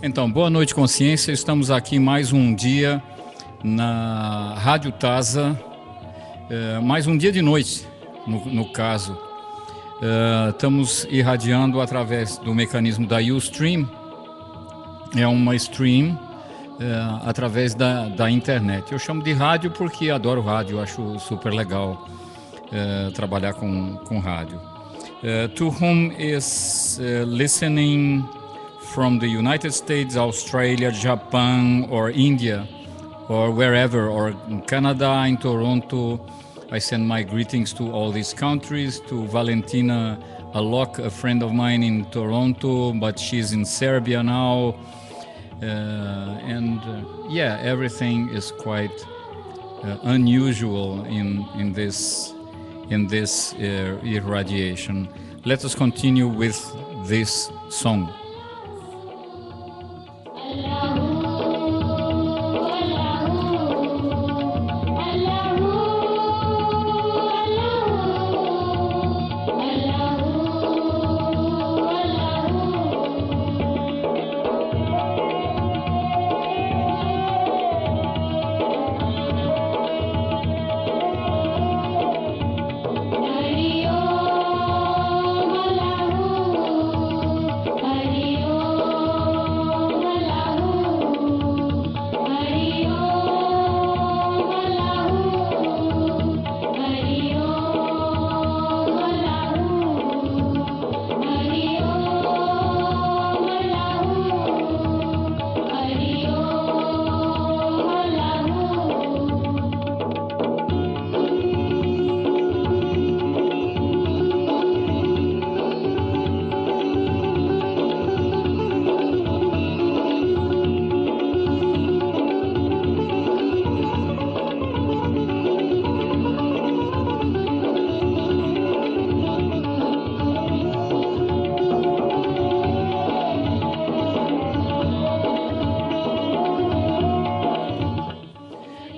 Então, boa noite, consciência. Estamos aqui mais um dia na Rádio Tasa, mais um dia de noite, no caso. Estamos irradiando através do mecanismo da Ustream. É uma stream através da internet. Eu chamo de rádio porque adoro rádio, acho super legal trabalhar com rádio. To whom is listening from the United States, Australia, Japan, or India, or wherever, or in Canada, in Toronto, I send my greetings to all these countries, to Valentina Alok, a friend of mine in Toronto, but she's in Serbia now. Yeah, everything is quite unusual in this irradiation. Let us continue with this song.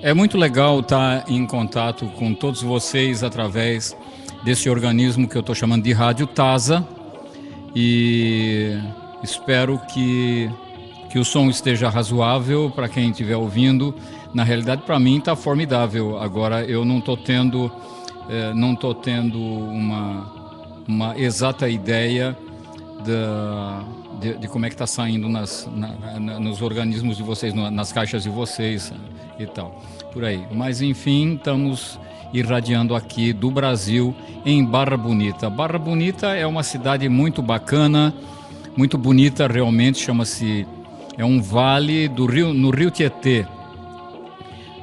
É muito legal estar em contato com todos vocês através desse organismo que eu estou chamando de Rádio Tasa, e espero que o som esteja razoável para quem estiver ouvindo. Na realidade, para mim está formidável. Agora eu não estou tendo uma exata ideia de como é que está saindo nos organismos de vocês, nas caixas de vocês e tal, por aí. Mas enfim, estamos irradiando aqui do Brasil, em Barra Bonita. Barra Bonita é uma cidade muito bacana, muito bonita realmente, é um vale no Rio Tietê,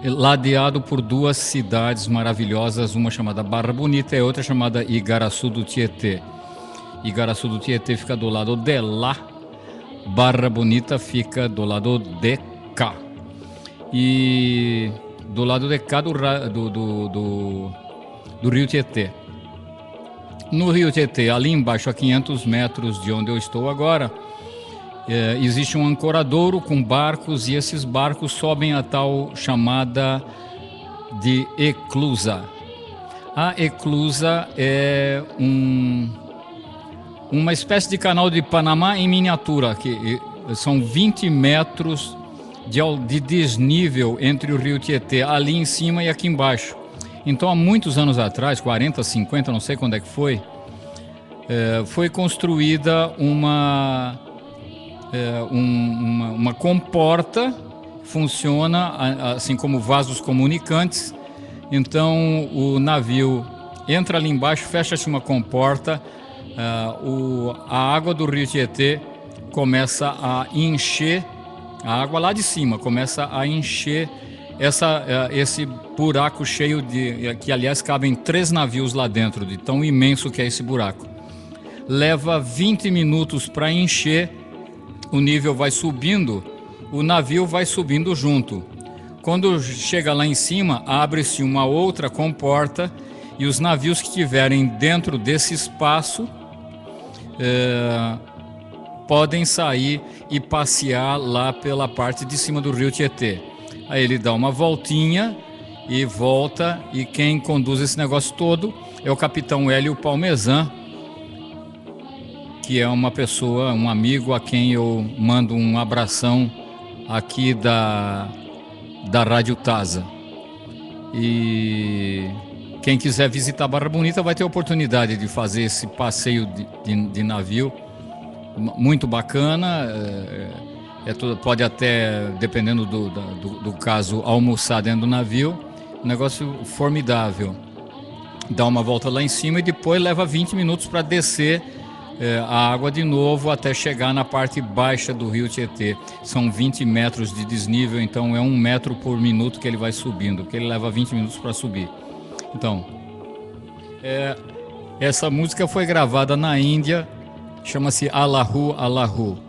ladeado por duas cidades maravilhosas, uma chamada Barra Bonita e outra chamada Igaraçu do Tietê. Igaraçu do Tietê fica do lado de lá, Barra Bonita fica do lado de cá. E do lado de cá do Rio Tietê. No Rio Tietê, ali embaixo, a 500 metros de onde eu estou agora, existe um ancoradouro com barcos, e esses barcos sobem a tal chamada de eclusa. A eclusa é uma espécie de canal de Panamá em miniatura, que são 20 metros de desnível entre o Rio Tietê, ali em cima e aqui embaixo. Então, há muitos anos atrás, 40, 50, não sei quando é que foi construída uma comporta, funciona assim como vasos comunicantes. Então, o navio entra ali embaixo, fecha-se uma comporta, a água do Rio Tietê começa a encher, a água lá de cima começa a encher esse buraco cheio que aliás cabem 3 navios lá dentro, de tão imenso que é esse buraco. Leva 20 minutos para encher, o nível vai subindo, o navio vai subindo junto. Quando chega lá em cima, abre-se uma outra comporta, e os navios que estiverem dentro desse espaço podem sair e passear lá pela parte de cima do Rio Tietê. Aí ele dá uma voltinha e volta, e quem conduz esse negócio todo é o capitão Hélio Palmesan, que é uma pessoa, um amigo a quem eu mando um abração aqui da Rádio Tasa. E quem quiser visitar Barra Bonita vai ter a oportunidade de fazer esse passeio de navio, muito bacana. Pode até, dependendo do caso, almoçar dentro do navio. Um negócio formidável. Dá uma volta lá em cima e depois leva 20 minutos para descer a água de novo até chegar na parte baixa do rio Tietê. São 20 metros de desnível, então é 1 metro por minuto que ele vai subindo, porque ele leva 20 minutos para subir. Então, essa música foi gravada na Índia, chama-se Allahu Allahu.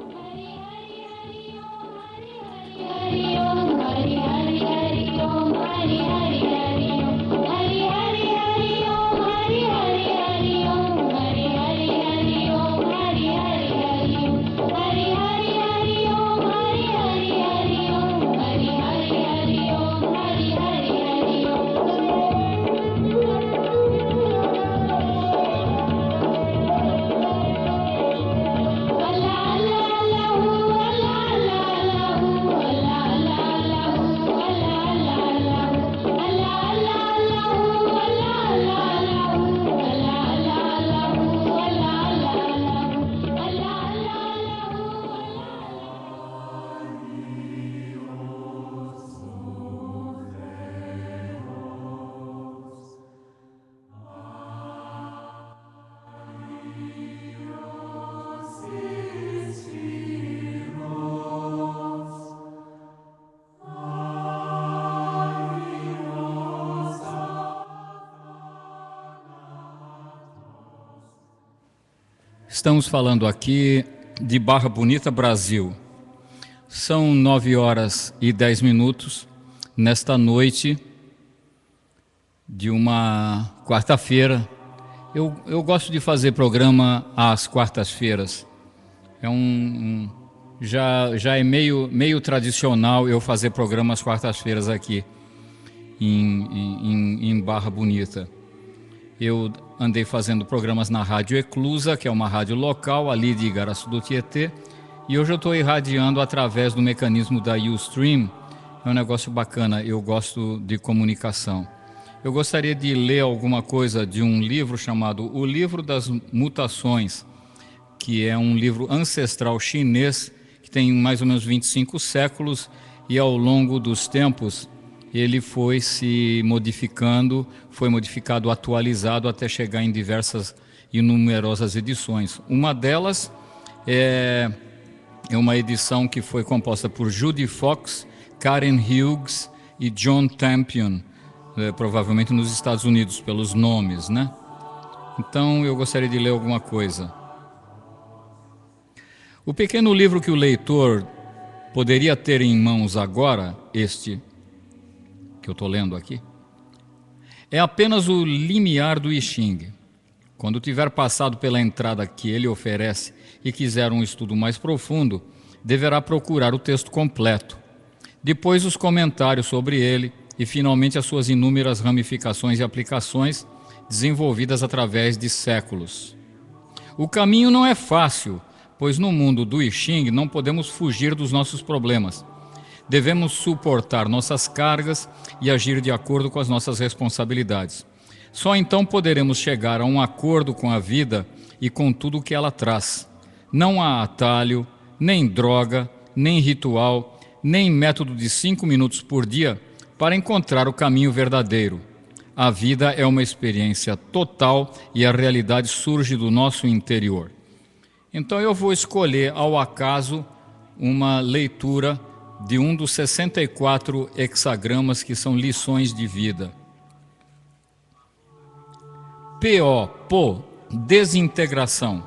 Estamos falando aqui de Barra Bonita, Brasil. São 9h10 nesta noite de uma quarta-feira. Eu gosto de fazer programa às quartas-feiras. Já é meio tradicional eu fazer programa às quartas-feiras aqui em Barra Bonita. Eu andei fazendo programas na Rádio Eclusa, que é uma rádio local ali de Igaraçu do Tietê, e hoje eu estou irradiando através do mecanismo da Ustream. É um negócio bacana, eu gosto de comunicação. Eu gostaria de ler alguma coisa de um livro chamado O Livro das Mutações, que é um livro ancestral chinês, que tem mais ou menos 25 séculos, e ao longo dos tempos ele foi se modificando, foi modificado, atualizado, até chegar em diversas e numerosas edições. Uma delas é uma edição que foi composta por Judy Fox, Karen Hughes e John Tampion, provavelmente nos Estados Unidos, pelos nomes, né? Então eu gostaria de ler alguma coisa. O pequeno livro que o leitor poderia ter em mãos agora, este que eu estou lendo aqui, é apenas o limiar do I Ching. Quando tiver passado pela entrada que ele oferece e quiser um estudo mais profundo, deverá procurar o texto completo, depois os comentários sobre ele e, finalmente, as suas inúmeras ramificações e aplicações desenvolvidas através de séculos. O caminho não é fácil, pois no mundo do I Ching não podemos fugir dos nossos problemas. Devemos suportar nossas cargas e agir de acordo com as nossas responsabilidades. Só então poderemos chegar a um acordo com a vida e com tudo o que ela traz. Não há atalho, nem droga, nem ritual, nem método de 5 minutos por dia para encontrar o caminho verdadeiro. A vida é uma experiência total e a realidade surge do nosso interior. Então eu vou escolher ao acaso uma leitura de um dos 64 hexagramas que são lições de vida. P.O. Desintegração.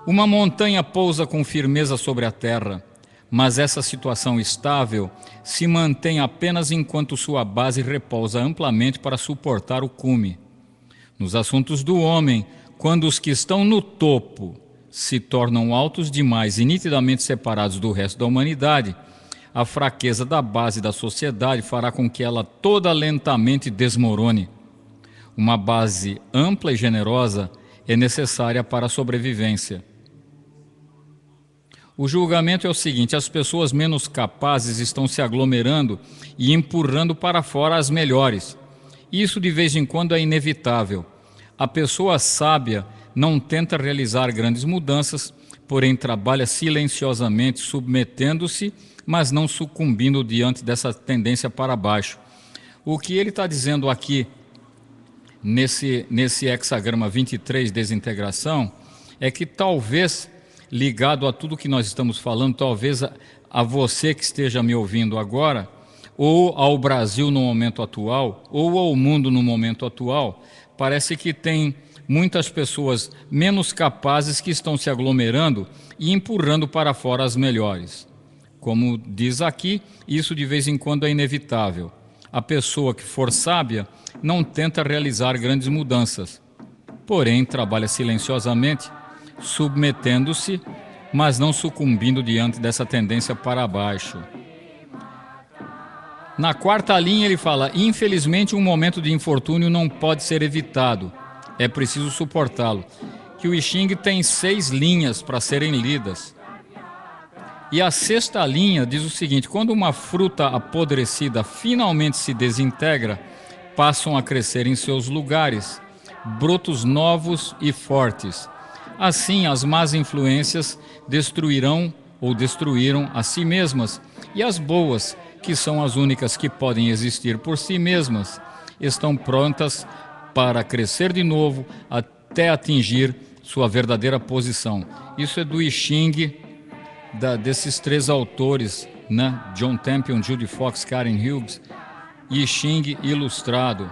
Uma montanha pousa com firmeza sobre a terra, mas essa situação estável se mantém apenas enquanto sua base repousa amplamente para suportar o cume. Nos assuntos do homem, quando os que estão no topo se tornam altos demais e nitidamente separados do resto da humanidade, a fraqueza da base da sociedade fará com que ela toda lentamente desmorone. Uma base ampla e generosa é necessária para a sobrevivência. O julgamento é o seguinte: as pessoas menos capazes estão se aglomerando e empurrando para fora as melhores. Isso de vez em quando é inevitável. A pessoa sábia não tenta realizar grandes mudanças, porém trabalha silenciosamente, submetendo-se, mas não sucumbindo diante dessa tendência para baixo. O que ele está dizendo aqui, nesse hexagrama 23, desintegração, é que talvez, ligado a tudo que nós estamos falando, talvez a você que esteja me ouvindo agora, ou ao Brasil no momento atual, ou ao mundo no momento atual, parece que tem muitas pessoas menos capazes que estão se aglomerando e empurrando para fora as melhores. Como diz aqui, isso de vez em quando é inevitável. A pessoa que for sábia não tenta realizar grandes mudanças, porém trabalha silenciosamente, submetendo-se, mas não sucumbindo diante dessa tendência para baixo. Na quarta linha ele fala: infelizmente um momento de infortúnio não pode ser evitado, é preciso suportá-lo. Que o I Ching tem 6 linhas para serem lidas. E a sexta linha diz o seguinte: quando uma fruta apodrecida finalmente se desintegra, passam a crescer em seus lugares brotos novos e fortes. Assim, as más influências destruirão ou destruíram a si mesmas, e as boas, que são as únicas que podem existir por si mesmas, estão prontas para crescer de novo até atingir sua verdadeira posição. Isso é do I Ching, desses 3 autores, né? John Campion, Judy Fox, Karen Hughes, I Ching ilustrado.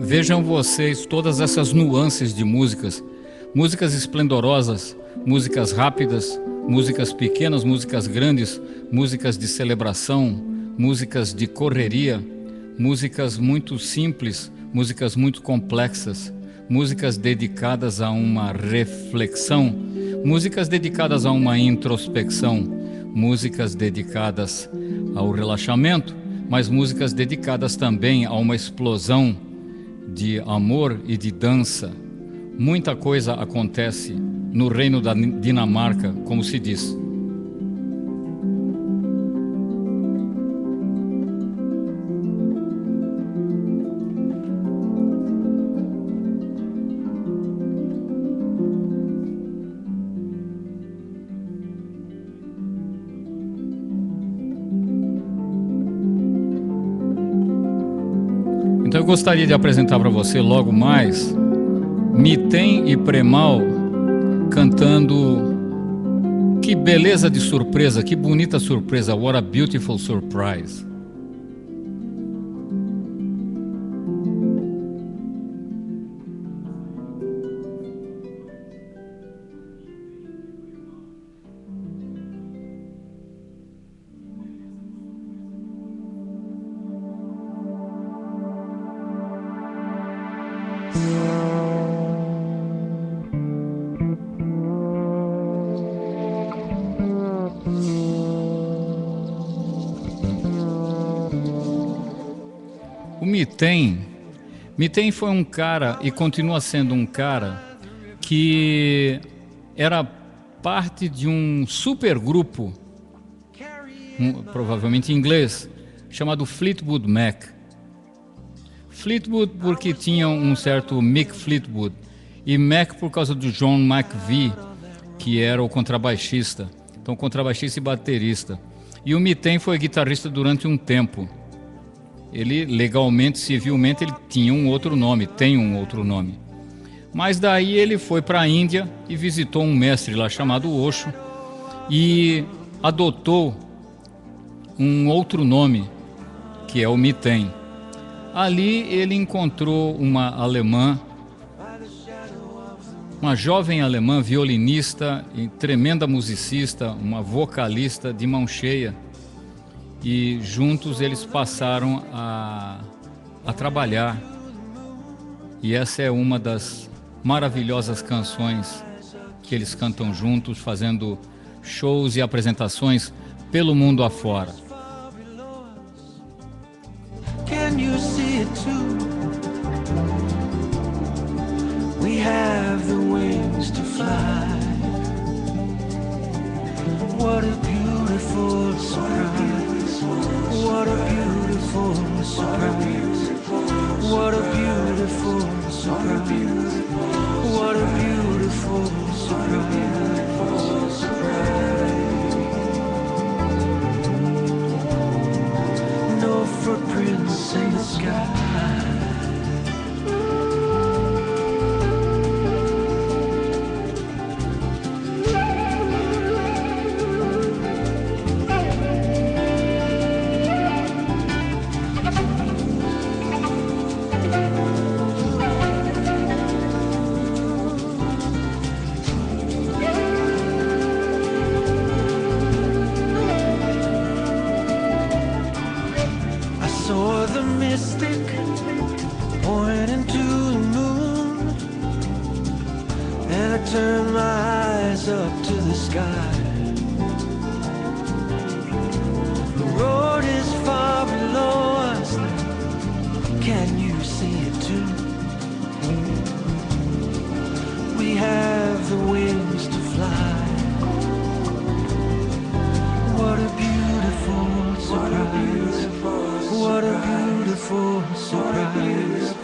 Vejam vocês todas essas nuances de músicas, músicas esplendorosas, músicas rápidas, músicas pequenas, músicas grandes, músicas de celebração, músicas de correria, músicas muito simples, músicas muito complexas, músicas dedicadas a uma reflexão, músicas dedicadas a uma introspecção, músicas dedicadas ao relaxamento, mas músicas dedicadas também a uma explosão de amor e de dança. Muita coisa acontece no reino da Dinamarca, como se diz. Então eu gostaria de apresentar para você logo mais Miten e Premal cantando Que beleza de surpresa, que bonita surpresa, what a beautiful surprise. O Miten foi um cara e continua sendo um cara que era parte de um supergrupo, provavelmente em inglês, chamado Fleetwood Mac. Fleetwood porque tinha um certo Mick Fleetwood, e Mac por causa do John McVie, que era o contrabaixista. Então, contrabaixista e baterista. E o Mitten foi guitarrista durante um tempo. Ele, legalmente, civilmente, ele tinha um outro nome, tem um outro nome. Mas daí ele foi para a Índia e visitou um mestre lá chamado Osho e adotou um outro nome, que é o Mitten. Ali ele encontrou uma alemã, uma jovem alemã violinista e tremenda musicista, uma vocalista de mão cheia. E juntos eles passaram a trabalhar. E essa é uma das maravilhosas canções que eles cantam juntos, fazendo shows e apresentações pelo mundo afora. Can you see it too? We have the wings to fly. What a beautiful surprise. What a beautiful surprise. What a beautiful surprise. What a beautiful surprise. No footprints in the sky. Turn my eyes up to the sky. The road is far below us. Can you see it too? We have the wings to fly. What a beautiful surprise. What a beautiful surprise.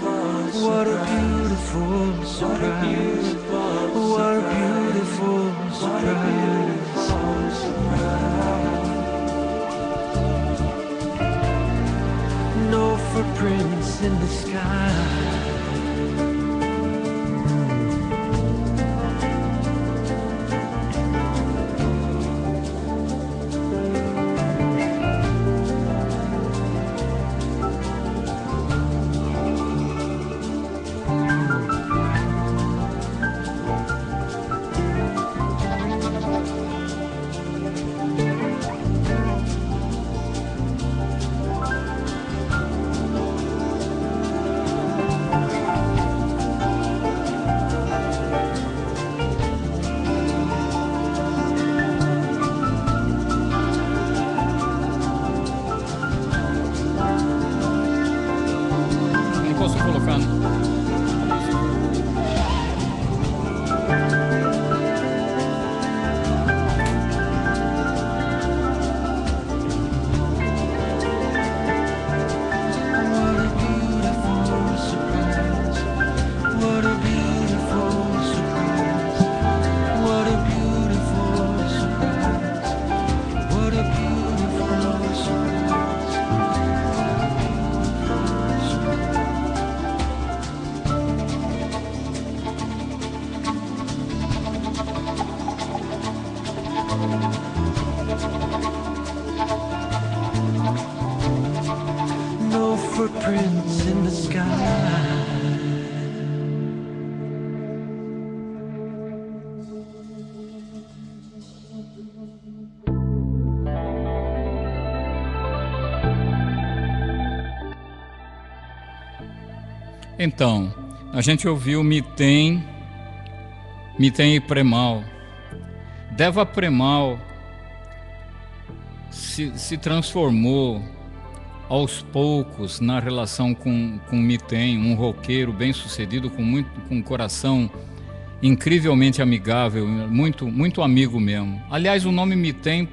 What a beautiful surprise. What a beautiful surprise. No footprints in the sky. Footprints in the sky. Então, a gente ouviu Mitten e Premal. Deva Premal se transformou aos poucos na relação com Mitten, um roqueiro bem sucedido, com um coração incrivelmente amigável, muito amigo mesmo. Aliás, o nome Mitem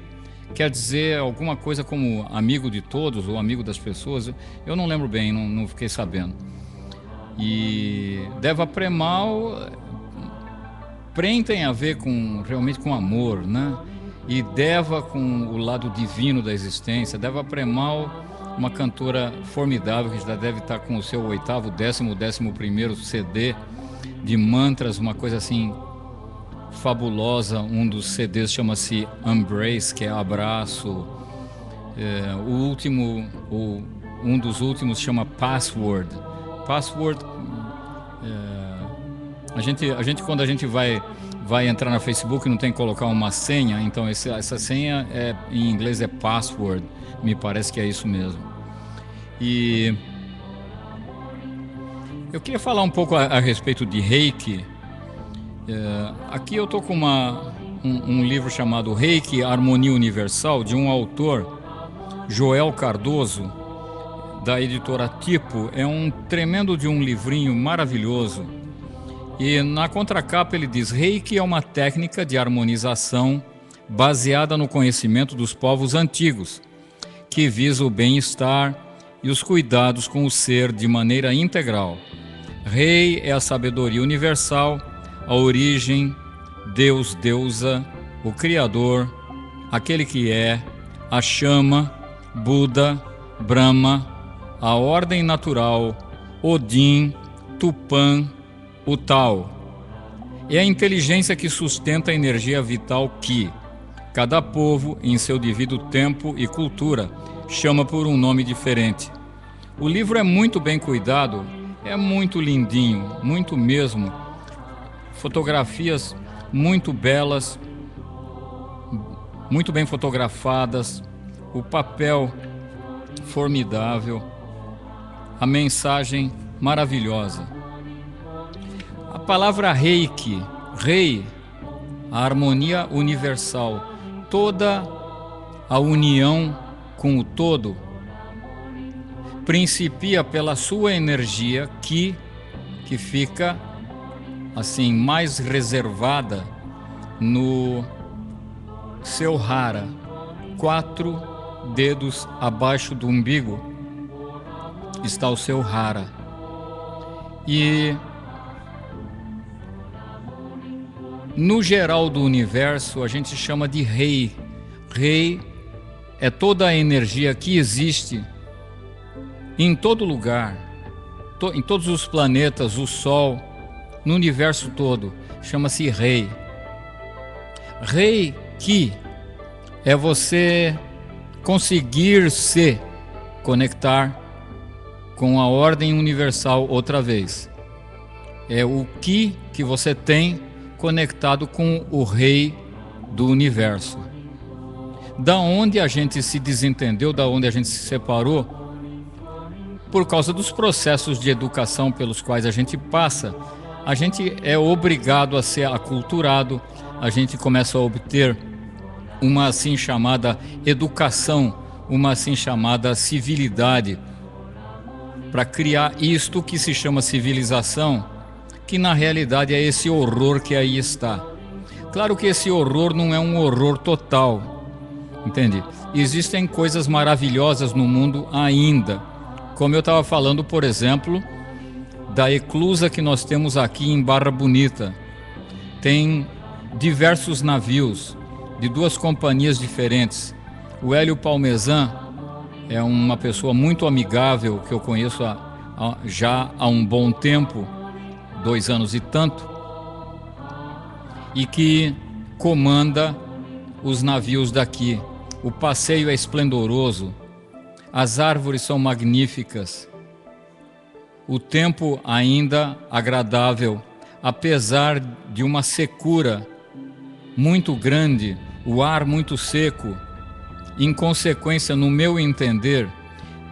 quer dizer alguma coisa como amigo de todos ou amigo das pessoas. Eu não lembro bem, não fiquei sabendo. E Deva Premal tem a ver realmente com amor, né? E Deva com o lado divino da existência. Deva Premal, uma cantora formidável que já deve estar com o seu 8º, 11º CD de mantras, uma coisa assim fabulosa. Um dos CDs chama-se Embrace, que é abraço. Um dos últimos chama Password. Password, a gente quando a gente vai entrar no Facebook não tem que colocar uma senha, então essa senha em inglês é password, me parece que é isso mesmo. E eu queria falar um pouco a respeito de Reiki. Aqui eu estou com um livro chamado Reiki, Harmonia Universal, de um autor, Joel Cardoso, da editora Tipo. É um tremendo de um livrinho maravilhoso. E na contracapa ele diz: Reiki é uma técnica de harmonização baseada no conhecimento dos povos antigos, que visa o bem-estar e os cuidados com o ser de maneira integral. Rei é a sabedoria universal, a origem, Deus, deusa, o Criador, aquele que é, a chama, Buda, Brahma, a ordem natural, Odin, Tupã, o Tao. É a inteligência que sustenta a energia vital que cada povo, em seu devido tempo e cultura, chama por um nome diferente. O livro é muito bem cuidado, é muito lindinho, muito mesmo. Fotografias muito belas, muito bem fotografadas, o papel formidável, a mensagem maravilhosa. A palavra Reiki, Rei, a harmonia universal, toda a união com o todo, principia pela sua energia que fica assim mais reservada no seu hara, 4 dedos abaixo do umbigo está o seu hara. E no geral do universo a gente chama de Rei. Rei é toda a energia que existe em todo lugar, em todos os planetas, o Sol, no universo todo, chama-se Rei. Reiki é você conseguir se conectar com a ordem universal outra vez. É o que você tem conectado com o Rei do universo. Da onde a gente se desentendeu, da onde a gente se separou, por causa dos processos de educação pelos quais a gente passa, a gente é obrigado a ser aculturado, a gente começa a obter uma assim chamada educação, uma assim chamada civilidade, para criar isto que se chama civilização, que na realidade é esse horror que aí está. Claro que esse horror não é um horror total, entende? Existem coisas maravilhosas no mundo ainda, como eu estava falando, por exemplo, da eclusa que nós temos aqui em Barra Bonita. Tem diversos navios de 2 companhias diferentes. O Hélio Palmesan é uma pessoa muito amigável que eu conheço já há um bom tempo, 2 anos e tanto, e que comanda os navios daqui. O passeio é esplendoroso, as árvores são magníficas, o tempo ainda agradável, apesar de uma secura muito grande, o ar muito seco, em consequência, no meu entender,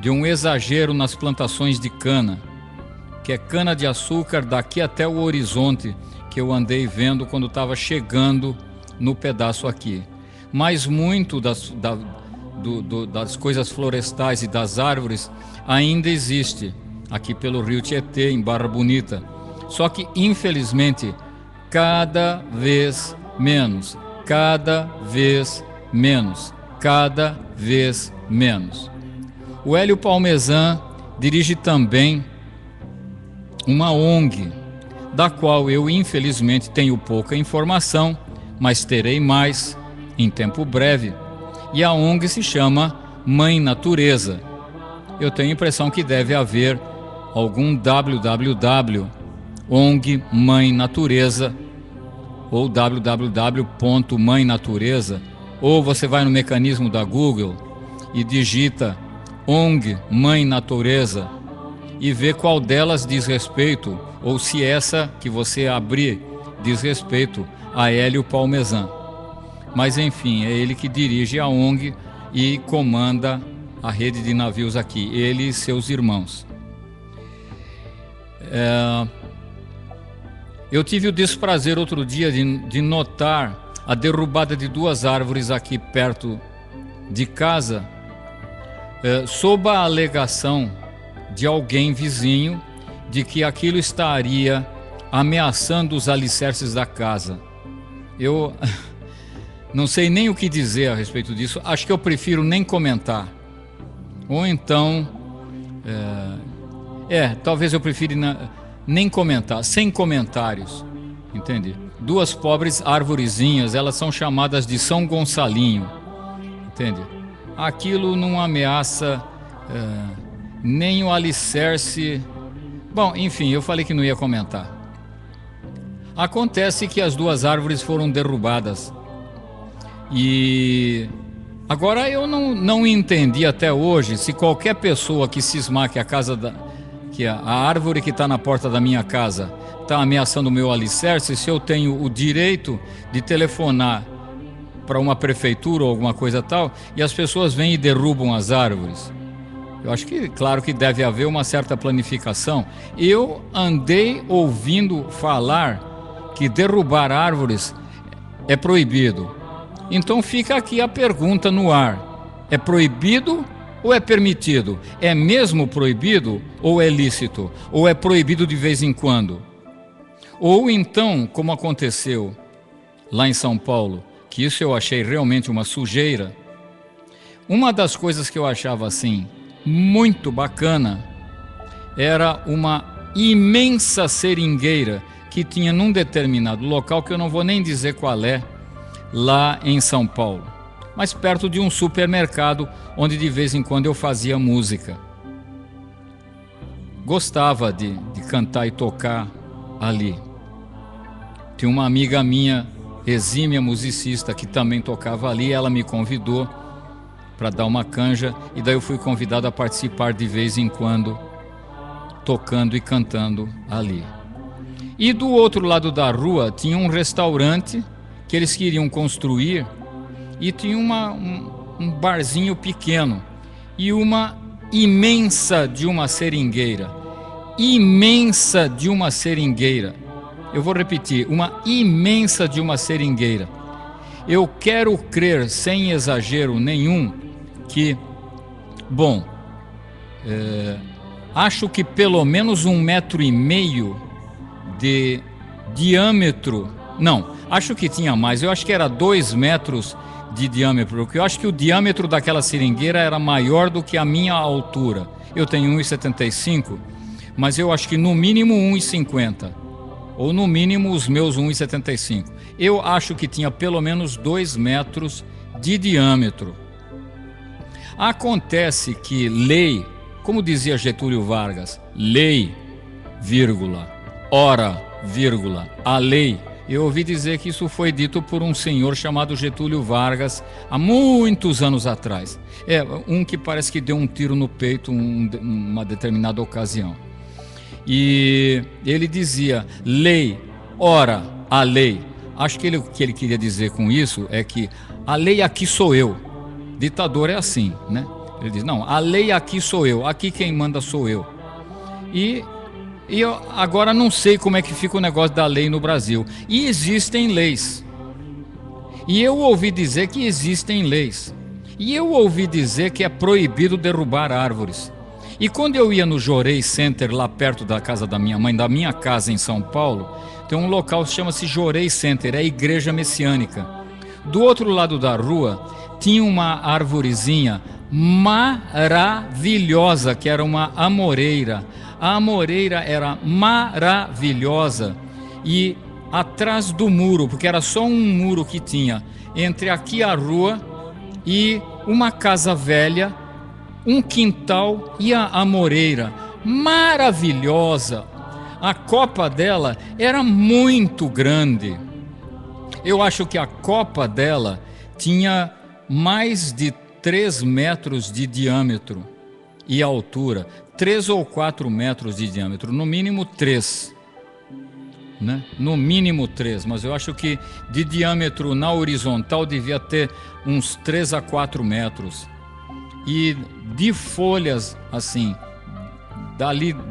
de um exagero nas plantações de cana, que é cana de açúcar daqui até o horizonte, que eu andei vendo quando estava chegando no pedaço aqui. Mas muito das coisas florestais e das árvores ainda existe aqui pelo Rio Tietê, em Barra Bonita. Só que, infelizmente, cada vez menos, cada vez menos, cada vez menos. O Hélio Palmesan dirige também uma ONG, da qual eu infelizmente tenho pouca informação, mas terei mais em tempo breve, e a ONG se chama Mãe Natureza. Eu tenho a impressão que deve haver algum www ONG Mãe Natureza ou www.mãe natureza, ou você vai no mecanismo da Google e digita ONG Mãe Natureza e vê qual delas diz respeito, ou se essa que você abrir diz respeito a Hélio Palmesan. Mas enfim, é ele que dirige a ONG e comanda a rede de navios aqui, ele e seus irmãos. Eu tive o desprazer outro dia de notar a derrubada de 2 árvores aqui perto de casa, sob a alegação de alguém vizinho de que aquilo estaria ameaçando os alicerces da casa. Eu não sei nem o que dizer a respeito disso, acho que eu prefiro nem comentar. Ou então, talvez eu prefira nem comentar, sem comentários, entende? 2 pobres arvorezinhas, elas são chamadas de São Gonçalinho, entende? Aquilo não ameaça nem o alicerce. Bom, enfim, eu falei que não ia comentar. Acontece que as 2 árvores foram derrubadas. E agora eu não entendi até hoje se qualquer pessoa que cismar que a árvore que está na porta da minha casa está ameaçando o meu alicerce, se eu tenho o direito de telefonar para uma prefeitura ou alguma coisa tal, e as pessoas vêm e derrubam as árvores. Eu acho que, claro que deve haver uma certa planificação. Eu andei ouvindo falar que derrubar árvores é proibido. Então fica aqui a pergunta no ar: é proibido ou é permitido? É mesmo proibido ou é lícito? Ou é proibido de vez em quando? Ou então, como aconteceu lá em São Paulo, que isso eu achei realmente uma sujeira. Uma das coisas que eu achava assim muito bacana era uma imensa seringueira que tinha num determinado local, que eu não vou nem dizer qual é, lá em São Paulo, mas perto de um supermercado onde de vez em quando eu fazia música. Gostava de cantar e tocar ali. Tinha uma amiga minha, exímia musicista, que também tocava ali, ela me convidou para dar uma canja, e daí eu fui convidado a participar de vez em quando, tocando e cantando ali. E do outro lado da rua tinha um restaurante que eles queriam construir, e tinha um barzinho pequeno e uma imensa de uma seringueira. Imensa de uma seringueira. Eu vou repetir, uma imensa de uma seringueira. Eu quero crer, sem exagero nenhum, que, bom, acho que pelo menos 1,5 metros de diâmetro. Não, acho que tinha mais, eu acho que era 2 metros de diâmetro, porque eu acho que o diâmetro daquela seringueira era maior do que a minha altura. Eu tenho 1,75, mas eu acho que no mínimo 1,50, ou no mínimo os meus 1,75. Eu acho que tinha pelo menos 2 metros de diâmetro. Acontece que lei, como dizia Getúlio Vargas, lei, vírgula, ora, vírgula, a lei. Eu ouvi dizer que isso foi dito por um senhor chamado Getúlio Vargas há muitos anos atrás. Um que parece que deu um tiro no peito uma determinada ocasião. E ele dizia, lei, ora, a lei. Acho que o que ele queria dizer com isso é que a lei aqui sou eu. Ditador é assim, né? Ele diz, não, a lei aqui sou eu, aqui quem manda sou eu. E eu agora não sei como é que fica o negócio da lei no Brasil. E existem leis. E eu ouvi dizer que existem leis. E eu ouvi dizer que é proibido derrubar árvores. E quando eu ia no Jorei Center, lá perto da casa da minha mãe, da minha casa em São Paulo, tem um local que chama-se Jorei Center, é a igreja messiânica. Do outro lado da rua tinha uma arvorezinha maravilhosa, que era uma amoreira. A amoreira era maravilhosa e atrás do muro, porque era só um muro que tinha entre aqui a rua e uma casa velha, um quintal e a amoreira maravilhosa. A copa dela era muito grande. Eu acho que a copa dela tinha mais de 3 metros de diâmetro e altura, 3 ou 4 metros de diâmetro, no mínimo 3, né? No mínimo 3, mas eu acho que de diâmetro na horizontal devia ter uns 3 a 4 metros. E de folhas, assim,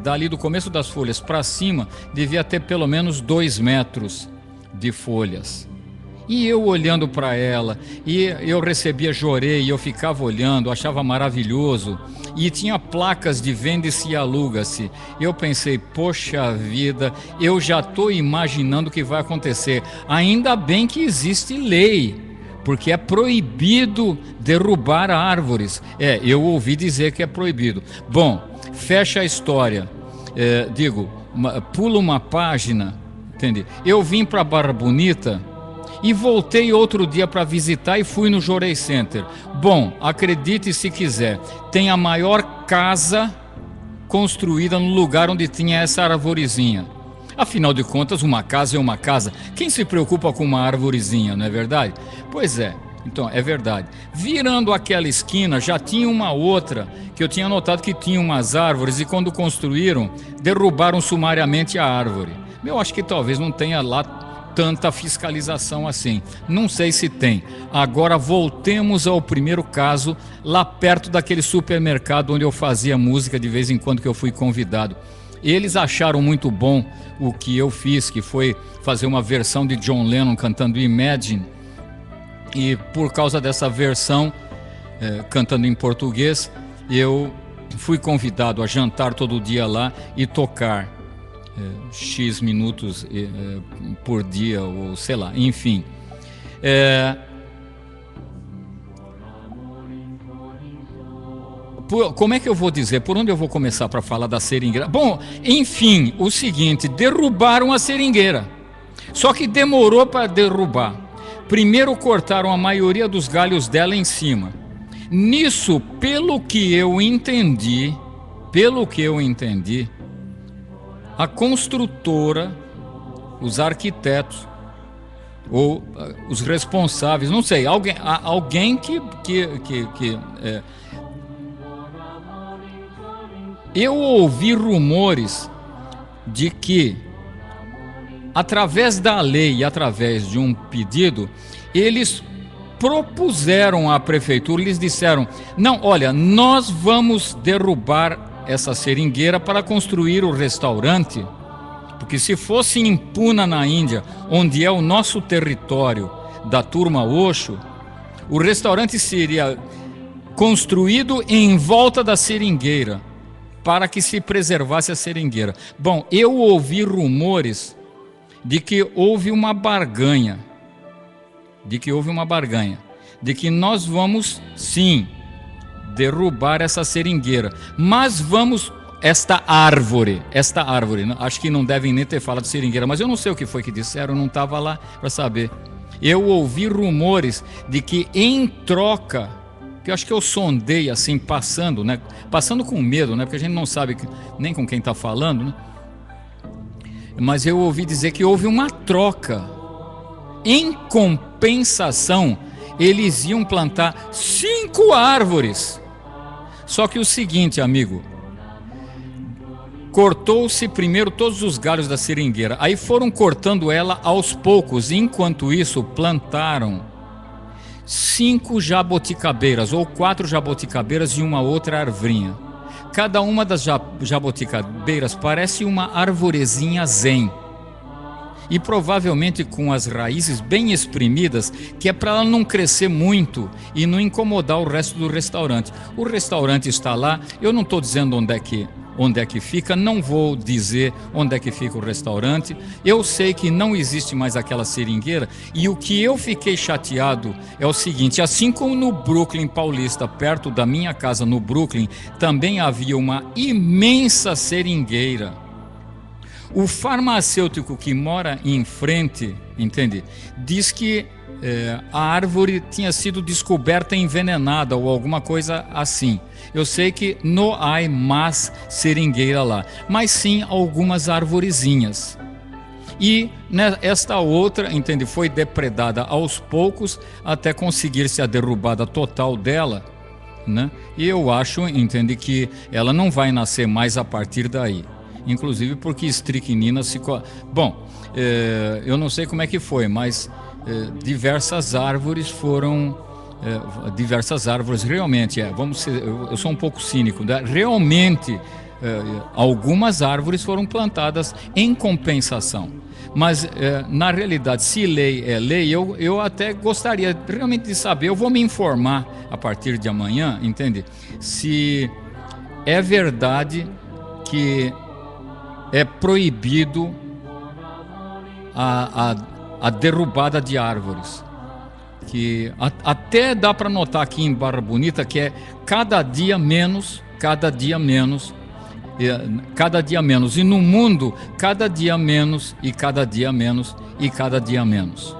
dali do começo das folhas para cima, devia ter pelo menos 2 metros de folhas. E eu olhando para ela, e eu recebia jorei, e eu ficava olhando, achava maravilhoso. E tinha placas de vende-se e aluga-se. Eu pensei, poxa vida, eu já estou imaginando o que vai acontecer. Ainda bem que existe lei, porque é proibido derrubar árvores. Eu ouvi dizer que é proibido. Bom, fecha a história. Pula uma página, entende? Eu vim para Barra Bonita e voltei outro dia para visitar e fui no Jorei Center. Bom, acredite se quiser, tem a maior casa construída no lugar onde tinha essa arvorezinha. Afinal de contas, uma casa é uma casa. Quem se preocupa com uma arvorezinha, não é verdade? Pois é, então é verdade. Virando aquela esquina, já tinha uma outra, que eu tinha notado que tinha umas árvores, e quando construíram, derrubaram sumariamente a árvore. Eu acho que talvez não tenha lá tanta fiscalização assim. Não sei se tem. Agora voltemos ao primeiro caso, lá perto daquele supermercado onde eu fazia música de vez em quando que eu fui convidado. Eles acharam muito bom o que eu fiz, que foi fazer uma versão de John Lennon cantando Imagine. E por causa dessa versão, cantando em português, eu fui convidado a jantar todo dia lá e tocar X minutos por dia, ou sei lá, enfim. Como é que eu vou dizer? Por onde eu vou começar para falar da seringueira? Bom, enfim, o seguinte, derrubaram a seringueira. Só que demorou para derrubar. Primeiro cortaram a maioria dos galhos dela em cima. Nisso, pelo que eu entendi, a construtora, os arquitetos, ou os responsáveis, não sei, alguém que eu ouvi rumores de que, através da lei e através de um pedido, eles propuseram à prefeitura, eles disseram, não, olha, nós vamos derrubar essa seringueira para construir o restaurante, porque se fosse em Pune, na Índia, onde é o nosso território da turma Osho, o restaurante seria construído em volta da seringueira, para que se preservasse a seringueira. Bom, eu ouvi rumores de que houve uma barganha, de que nós vamos, sim, derrubar essa seringueira, mas vamos, esta árvore, acho que não devem nem ter falado de seringueira, mas eu não sei o que foi que disseram, eu não estava lá para saber. Eu ouvi rumores de que em troca, que eu acho que eu sondei assim, passando, né? Passando com medo, né? Porque a gente não sabe nem com quem está falando, né? Mas eu ouvi dizer que houve uma troca. Em compensação, eles iam plantar 5 árvores. Só que o seguinte, amigo, cortou-se primeiro todos os galhos da seringueira, aí foram cortando ela aos poucos, enquanto isso plantaram 5 jaboticabeiras, ou 4 jaboticabeiras e uma outra arvorinha. Cada uma das jaboticabeiras parece uma arvorezinha zen. e provavelmente com as raízes bem espremidas, que é para ela não crescer muito e não incomodar o resto do restaurante. O restaurante está lá, eu não estou dizendo onde é que fica, não vou dizer onde é que fica o restaurante. Eu sei que não existe mais aquela seringueira, e o que eu fiquei chateado é o seguinte: assim como no Brooklyn Paulista, perto da minha casa no Brooklyn, também havia uma imensa seringueira. O farmacêutico que mora em frente, entende, diz que a árvore tinha sido descoberta envenenada ou alguma coisa assim. Eu sei que não há mais seringueira lá, mas sim algumas arvorezinhas. E esta outra, entende, foi depredada aos poucos até conseguir-se a derrubada total dela, né? E eu acho, entende, que ela não vai nascer mais a partir daí. Inclusive porque estricnina se... Bom, eu não sei como é que foi, mas diversas árvores foram... diversas árvores realmente, eu sou um pouco cínico, né? Realmente algumas árvores foram plantadas em compensação. Mas na realidade, se lei é lei, eu até gostaria realmente de saber, eu vou me informar a partir de amanhã, entende? Se é verdade que é proibido a derrubada de árvores. Que até dá para notar aqui em Barra Bonita que é cada dia menos, cada dia menos, cada dia menos. E no mundo, cada dia menos, e cada dia menos, e cada dia menos.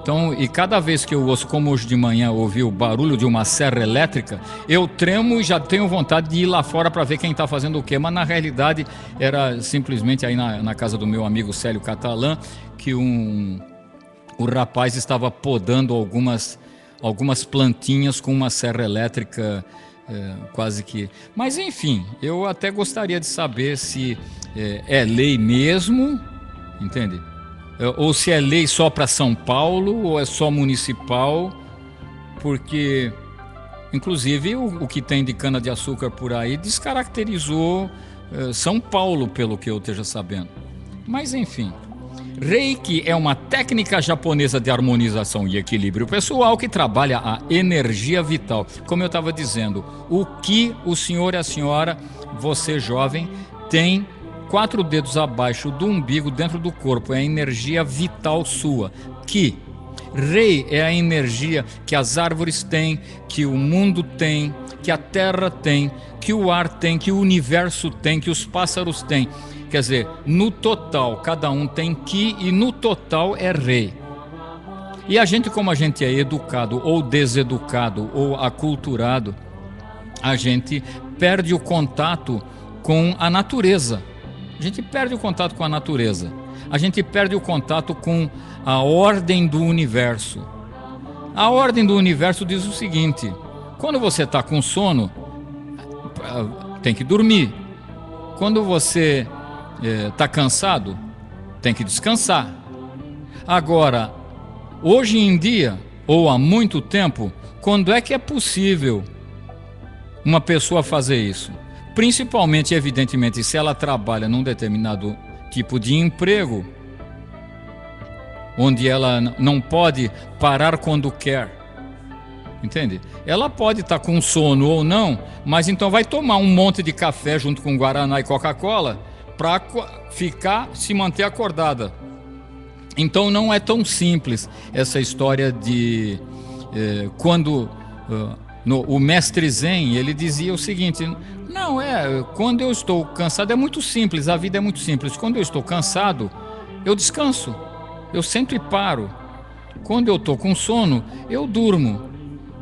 Então, e cada vez que eu ouço, como hoje de manhã, ouvi o barulho de uma serra elétrica, eu tremo e já tenho vontade de ir lá fora para ver quem está fazendo o quê. Mas na realidade era simplesmente aí na casa do meu amigo Célio Catalã, que o rapaz estava podando algumas plantinhas com uma serra elétrica quase que... Mas enfim, eu até gostaria de saber se é lei mesmo, entende? Ou se é lei só para São Paulo, ou é só municipal, porque, inclusive, o que tem de cana-de-açúcar por aí descaracterizou São Paulo, pelo que eu esteja sabendo. Mas, enfim, Reiki é uma técnica japonesa de harmonização e equilíbrio pessoal que trabalha a energia vital. Como eu estava dizendo, o que o senhor e a senhora, você jovem, tem 4 dedos abaixo do umbigo dentro do corpo, é a energia vital sua. Que Rei é a energia que as árvores têm, que o mundo tem, que a terra tem, que o ar tem, que o universo tem, que os pássaros têm. Quer dizer, no total, cada um tem Ki e no total é Rei. E a gente, como a gente é educado ou deseducado ou aculturado, a gente perde o contato com a natureza. A gente perde o contato com a natureza. A gente perde o contato com a ordem do universo. A ordem do universo diz o seguinte: quando você está com sono, tem que dormir. Quando você está cansado, tem que descansar. Agora, hoje em dia, ou há muito tempo, quando é que é possível uma pessoa fazer isso? Principalmente, evidentemente, se ela trabalha num determinado tipo de emprego, onde ela não pode parar quando quer. Entende? Ela pode estar com sono ou não, mas então vai tomar um monte de café junto com Guaraná e Coca-Cola para se manter acordada. Então não é tão simples essa história de quando o mestre Zen, ele dizia o seguinte: não, quando eu estou cansado é muito simples, a vida é muito simples. Quando eu estou cansado, eu descanso, eu sento e paro. Quando eu estou com sono, eu durmo.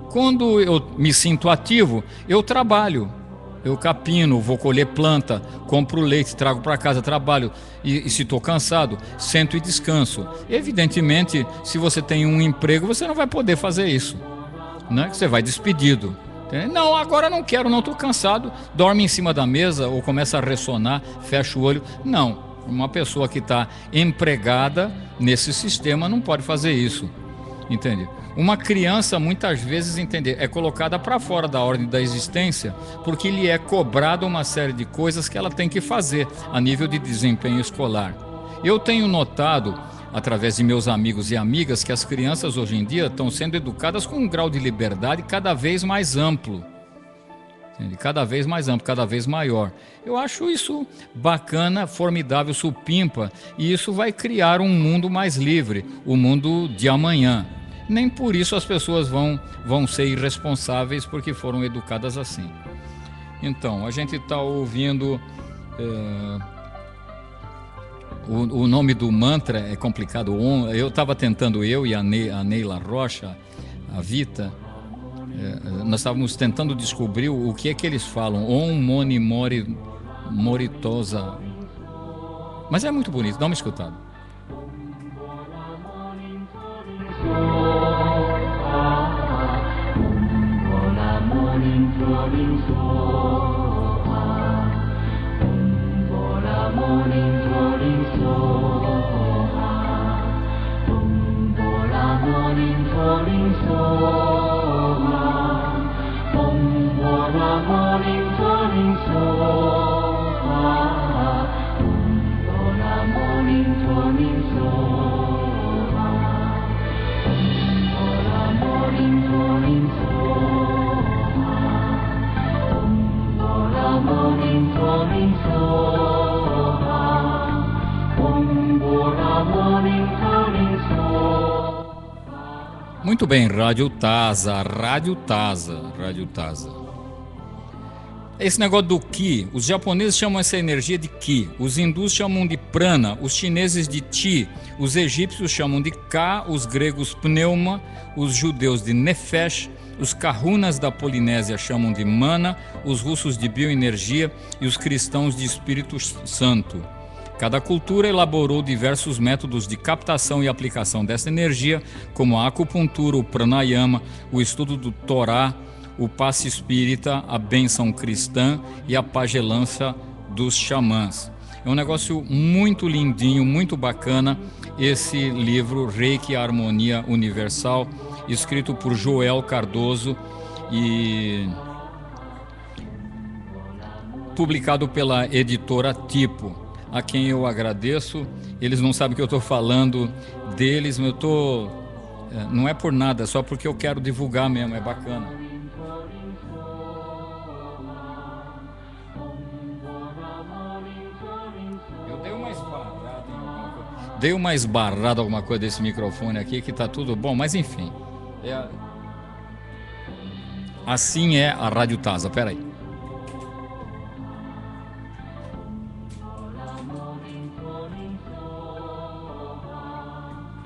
Quando eu me sinto ativo, eu trabalho. Eu capino, vou colher planta, compro leite, trago para casa, trabalho. E se estou cansado, sento e descanso. Evidentemente, se você tem um emprego, você não vai poder fazer isso, né? Você vai despedido. Não, agora não quero, não estou cansado. Dorme em cima da mesa ou começa a ressonar, fecha o olho. Não, uma pessoa que está empregada nesse sistema não pode fazer isso, entende? Uma criança, muitas vezes, é colocada para fora da ordem da existência porque lhe é cobrada uma série de coisas que ela tem que fazer a nível de desempenho escolar. Eu tenho notado, através de meus amigos e amigas, que as crianças hoje em dia estão sendo educadas com um grau de liberdade cada vez mais amplo. Cada vez mais amplo, cada vez maior. Eu acho isso bacana, formidável, supimpa, e isso vai criar um mundo mais livre, o mundo de amanhã. Nem por isso as pessoas vão ser irresponsáveis porque foram educadas assim. Então, a gente está ouvindo... O nome do mantra é complicado. Eu estava tentando, eu e a Neila Rocha, a Vita, nós estávamos tentando descobrir o que é que eles falam. Om Mani Moritosa. Mas é muito bonito, dá uma escutada. Muito bem, Rádio Taza, Rádio Taza, Rádio Taza. Esse negócio do Ki, os japoneses chamam essa energia de Ki, os hindus chamam de Prana, os chineses de Chi, os egípcios chamam de Ka, os gregos Pneuma, os judeus de Nefesh, os kahunas da Polinésia chamam de Mana, os russos de bioenergia e os cristãos de Espírito Santo. Cada cultura elaborou diversos métodos de captação e aplicação dessa energia, como a acupuntura, o pranayama, o estudo do Torá, o passe espírita, a bênção cristã e a pagelança dos xamãs. É um negócio muito lindinho, muito bacana, esse livro Reiki Harmonia Universal, escrito por Joel Cardoso e publicado pela editora Tipo, a quem eu agradeço. Eles não sabem que eu estou falando deles, mas não é por nada, é só porque eu quero divulgar mesmo, é bacana. Eu dei uma esbarrada, alguma coisa desse microfone aqui, que tá tudo bom, mas enfim. Assim é a Rádio Taza, peraí.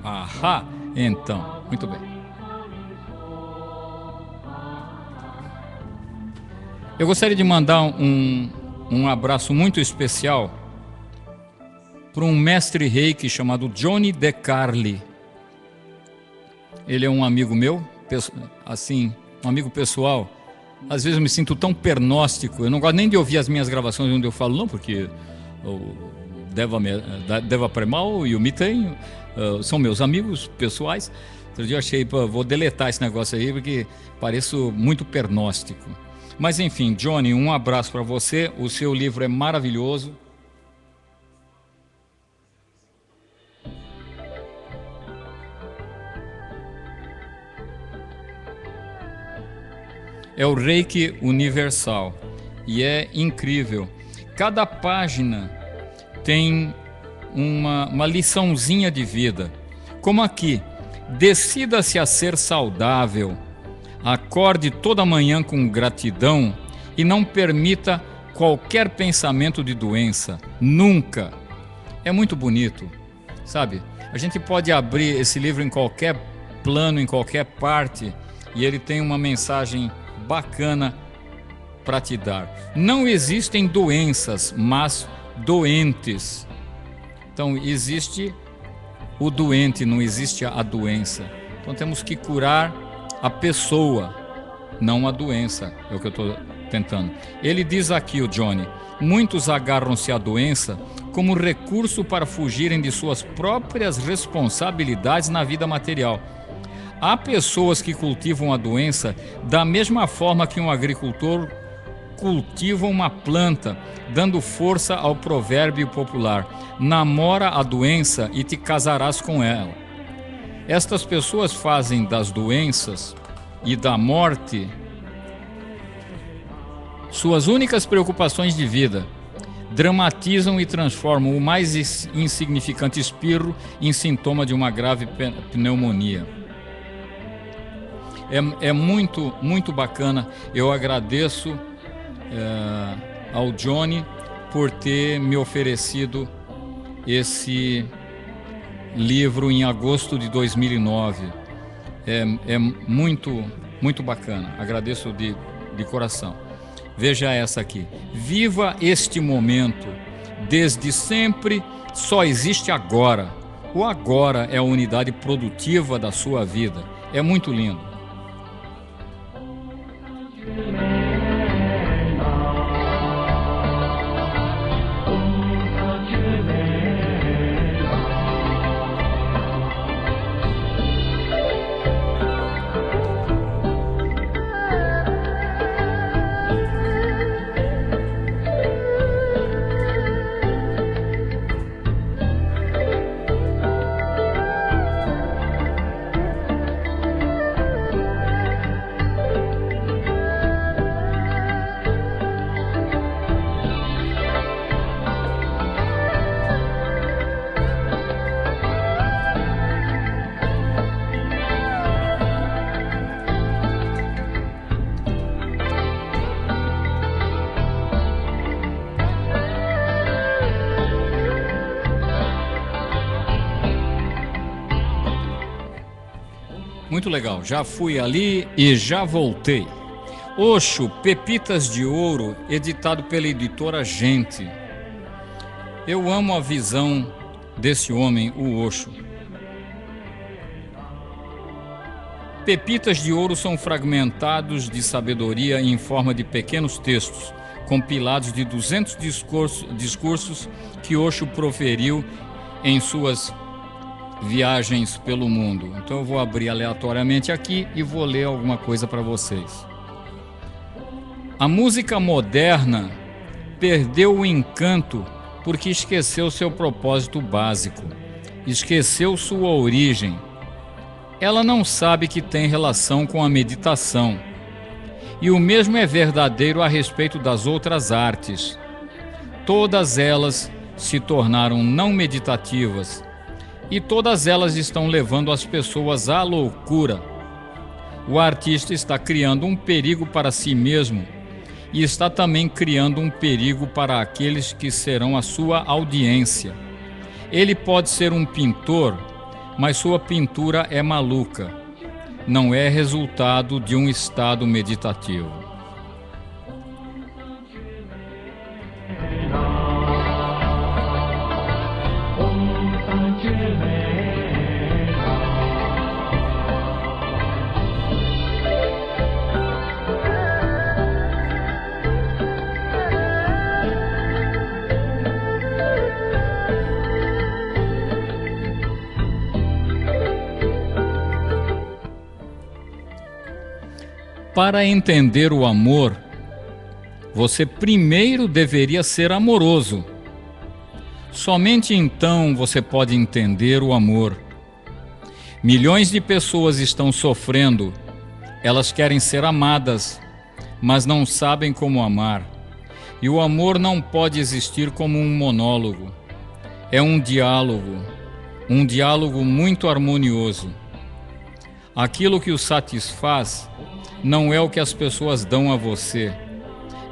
Ahá, então, muito bem. Eu gostaria de mandar um abraço muito especial para um mestre reiki chamado Johnny De Carli. Ele é um amigo meu, assim, um amigo pessoal. Às vezes eu me sinto tão pernóstico, eu não gosto nem de ouvir as minhas gravações onde eu falo, não, porque Deva Premal e o Miten são meus amigos pessoais. Outro dia eu achei, vou deletar esse negócio aí, porque pareço muito pernóstico. Mas enfim, Johnny, um abraço para você, o seu livro é maravilhoso. É o Reiki Universal e é incrível. Cada página tem uma liçãozinha de vida. Como aqui, decida-se a ser saudável, acorde toda manhã com gratidão e não permita qualquer pensamento de doença, nunca. É muito bonito, sabe? A gente pode abrir esse livro em qualquer plano, em qualquer parte, e ele tem uma mensagem bacana para te dar. Não existem doenças, mas doentes. Então existe o doente, não existe a doença. Então temos que curar a pessoa, não a doença, é o que eu estou tentando. Ele diz aqui, o Johnny, muitos agarram-se à doença como recurso para fugirem de suas próprias responsabilidades na vida material. Há pessoas que cultivam a doença da mesma forma que um agricultor cultiva uma planta, dando força ao provérbio popular: namora a doença e te casarás com ela. Estas pessoas fazem das doenças e da morte suas únicas preocupações de vida. Dramatizam e transformam o mais insignificante espirro em sintoma de uma grave pneumonia. É muito, muito bacana. Eu agradeço ao Johnny por ter me oferecido esse livro em agosto de 2009. É muito, muito bacana. Agradeço de coração. Veja essa aqui. Viva este momento. Desde sempre só existe agora. O agora é a unidade produtiva da sua vida. É muito lindo. Muito legal, já fui ali e já voltei. Osho, Pepitas de Ouro, editado pela editora Gente. Eu amo a visão desse homem, o Osho. Pepitas de Ouro são fragmentados de sabedoria em forma de pequenos textos, compilados de 200 discursos que Osho proferiu em suas viagens pelo mundo. Então eu vou abrir aleatoriamente aqui e vou ler alguma coisa para vocês. A música moderna perdeu o encanto porque esqueceu seu propósito básico, esqueceu sua origem. Ela não sabe que tem relação com a meditação. E o mesmo é verdadeiro a respeito das outras artes. Todas elas se tornaram não meditativas, e todas elas estão levando as pessoas à loucura. O artista está criando um perigo para si mesmo e está também criando um perigo para aqueles que serão a sua audiência. Ele pode ser um pintor, mas sua pintura é maluca. Não é resultado de um estado meditativo. Para entender o amor, você primeiro deveria ser amoroso. Somente então você pode entender o amor. Milhões de pessoas estão sofrendo. Elas querem ser amadas, mas não sabem como amar. E o amor não pode existir como um monólogo. É um diálogo muito harmonioso. Aquilo que o satisfaz não é o que as pessoas dão a você,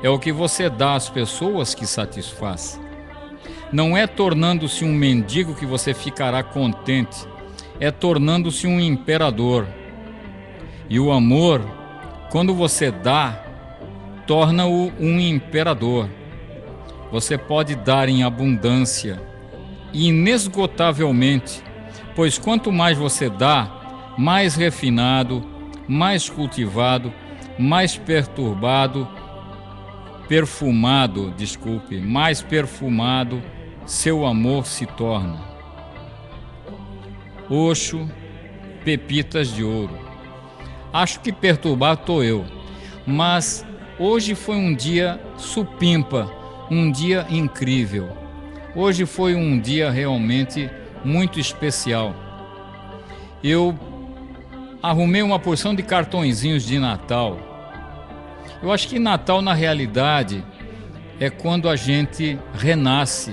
é o que você dá às pessoas que satisfaz. Não é tornando-se um mendigo que você ficará contente, é tornando-se um imperador. E o amor, quando você dá, torna-o um imperador. Você pode dar em abundância, inesgotavelmente, pois quanto mais você dá, mais refinado, mais cultivado, mais mais perfumado seu amor se torna. Osho, Pepitas de Ouro. Acho que perturbado estou eu, mas Hoje foi um dia supimpa, um dia incrível. Hoje foi um dia realmente muito especial. Eu arrumei uma porção de cartõezinhos de Natal. Eu acho que Natal, na realidade, é quando a gente renasce.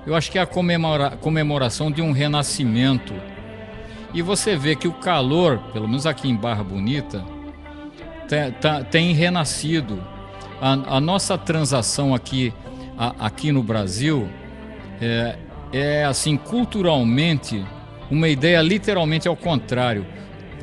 Eu acho que é a comemoração de um renascimento. E você vê que o calor, pelo menos aqui em Barra Bonita, tem renascido. A nossa transação aqui no Brasil é assim, culturalmente, uma ideia literalmente ao contrário.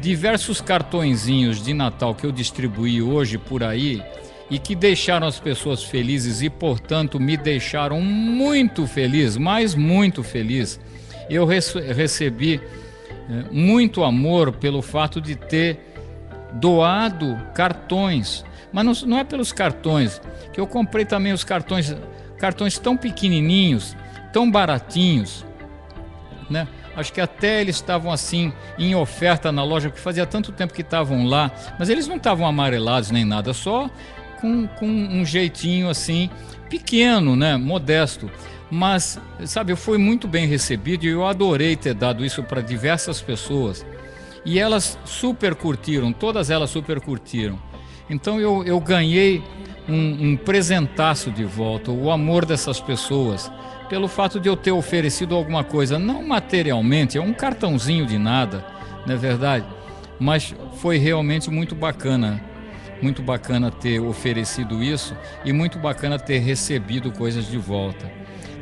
Diversos cartõezinhos de Natal que eu distribuí hoje por aí e que deixaram as pessoas felizes e, portanto, me deixaram muito feliz, mas muito feliz. Eu recebi muito amor pelo fato de ter doado cartões, mas não é pelos cartões, que eu comprei também os cartões tão pequenininhos, tão baratinhos, né? Acho que até eles estavam assim em oferta na loja, porque fazia tanto tempo que estavam lá, mas eles não estavam amarelados nem nada, só com um jeitinho assim pequeno, né? Modesto. Mas, sabe, eu fui muito bem recebido e eu adorei ter dado isso para diversas pessoas. E elas super curtiram, todas elas super curtiram. Então eu ganhei um presentaço de volta, o amor dessas pessoas, pelo fato de eu ter oferecido alguma coisa, não materialmente, é um cartãozinho de nada, não é verdade? Mas foi realmente muito bacana ter oferecido isso e muito bacana ter recebido coisas de volta.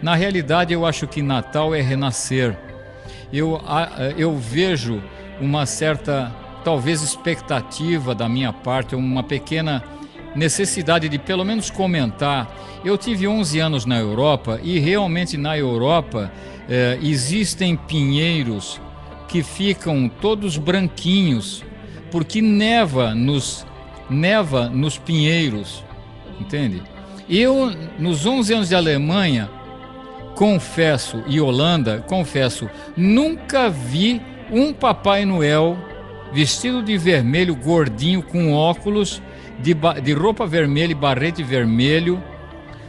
Na realidade, eu acho que Natal é renascer. Eu vejo uma certa, talvez, expectativa da minha parte, uma pequena necessidade de pelo menos comentar. Eu tive 11 anos na Europa e realmente na Europa existem pinheiros que ficam todos branquinhos porque neva nos pinheiros, entende? Eu, nos 11 anos de Alemanha, e Holanda, nunca vi um Papai Noel vestido de vermelho, gordinho, com óculos, de roupa vermelha e barrete vermelho,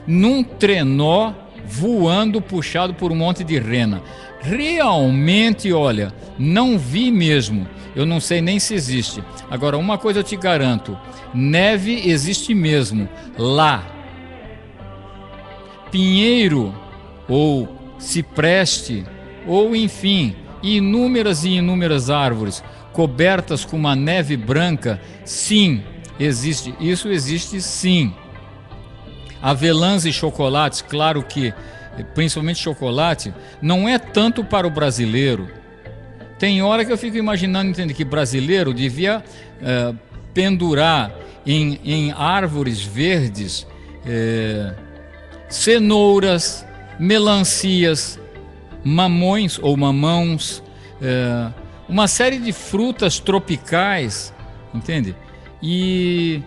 num trenó voando, puxado por um monte de rena. Realmente, olha, não vi mesmo. Eu não sei nem se existe. Agora, uma coisa eu te garanto: neve existe mesmo, lá. Pinheiro, ou cipreste, ou enfim, inúmeras e inúmeras árvores cobertas com uma neve branca, sim, existe. Isso existe, sim. Avelãs e chocolates, claro que, principalmente chocolate, não é tanto para o brasileiro. Tem hora que eu fico imaginando, entende, que brasileiro devia pendurar em árvores verdes cenouras, melancias, mamões ou mamãos, uma série de frutas tropicais, entende? E